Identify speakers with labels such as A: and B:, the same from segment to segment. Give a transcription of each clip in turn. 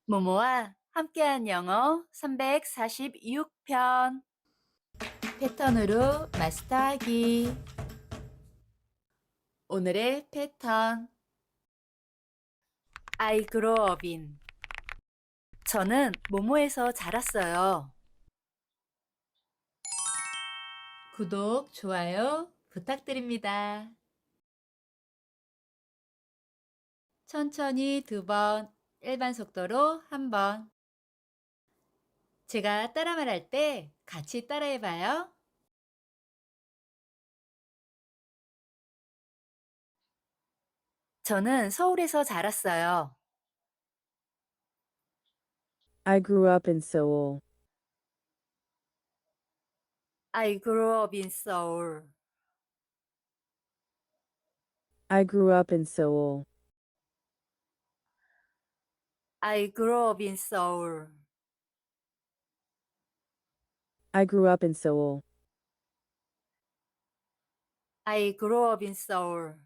A: 모모와 함께한 영어 346편 패턴으로 마스터하기. 오늘의 패턴. I grew up in. 저는 모모에서 자랐어요. 구독, 좋아요 부탁드립니다. 천천히 2번, 일반 속도로 1번. 제가 따라 말할 때 같이 따라해봐요. 저는 서울에서 자랐어요.
B: I grew up in Seoul.
A: I grew up in Seoul.
B: I grew up in Seoul.
A: I grew up in Seoul.
B: I grew up in Seoul.
A: I grew up in Seoul.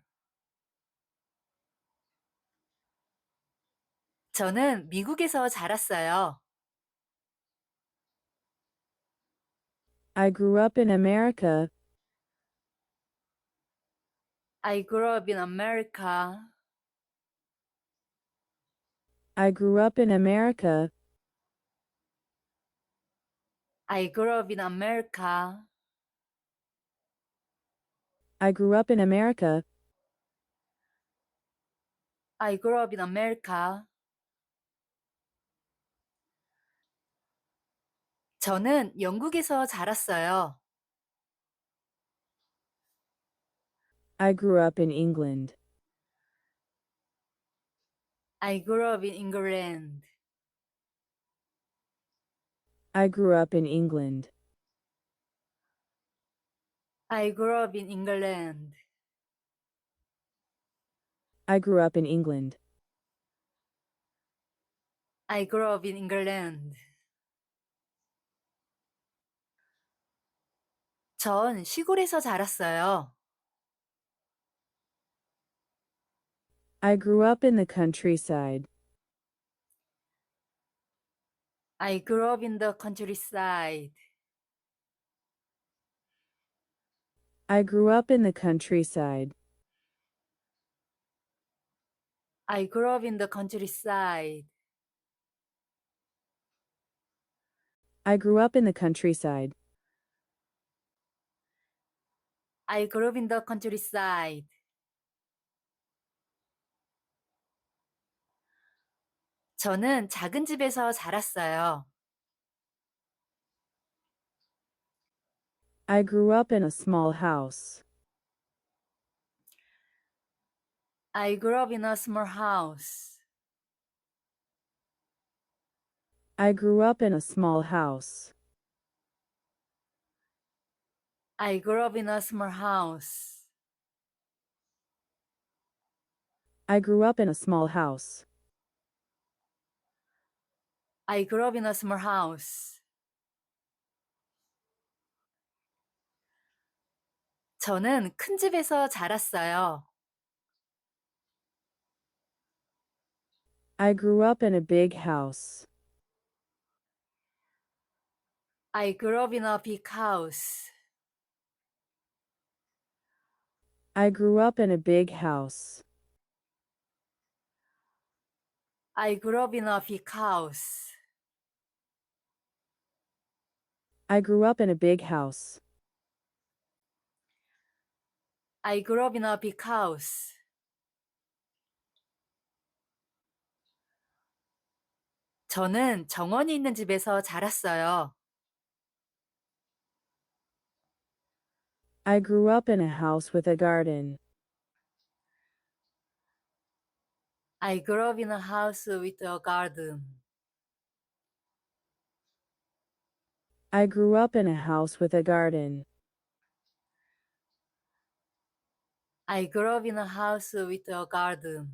A: 저는 미국에서 자랐어요.
B: I grew up in America.
A: I grew up in America.
B: I grew up in America.
A: I grew up in America.
B: I grew up in America.
A: I grew up in America. 저는 영국에서 자랐어요.
B: I grew up in England.
A: I grew up in England.
B: I grew up in England.
A: I grew up in England.
B: I grew up in England.
A: I grew up in England. 전 시골에서 자랐어요.
B: I grew up in the countryside.
A: I grew up in the countryside.
B: I grew up in the countryside.
A: I grew up in the countryside.
B: I grew up in the countryside.
A: I grew up in the countryside. 저는 작은 집에서 자랐어요.
B: I grew up in a small house.
A: I grew up in a small house.
B: I grew up in a small house.
A: I grew up in a small house.
B: I grew up in a small house.
A: I grew up in a small house. 저는 큰 집에서 자랐어요.
B: I grew up in a big house.
A: I grew up in a big house.
B: I grew up in a big house.
A: I grew up in a big house.
B: I grew up in a big house.
A: I grew up in a big house. 저는 정원이 있는 집에서 자랐어요.
B: I grew up in a house with a garden.
A: I grew up in a house with a garden.
B: I grew up in a house with a garden.
A: I grew up in a house with a garden.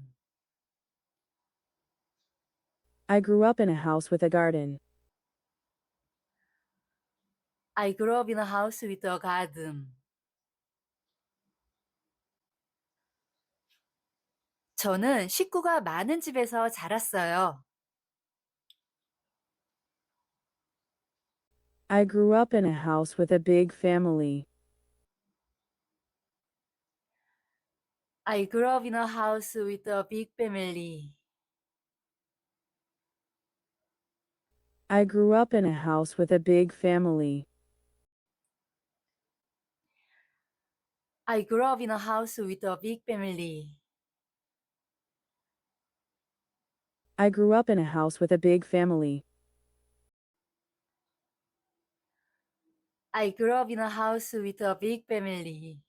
B: I grew up in a house with a garden.
A: I grew up in a house with a garden. 저는 식구가 많은 집에서 자랐어요.
B: I grew up in a house with a big family.
A: I grew up in a house with a big family.
B: I grew up in a house with a big family.
A: I grew up in a house with a big family.
B: I grew up in a house with a big family.
A: I grew up in a house with a big family.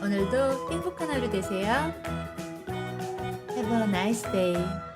C: 오늘도 행복한 하루 되세요. Have a nice day.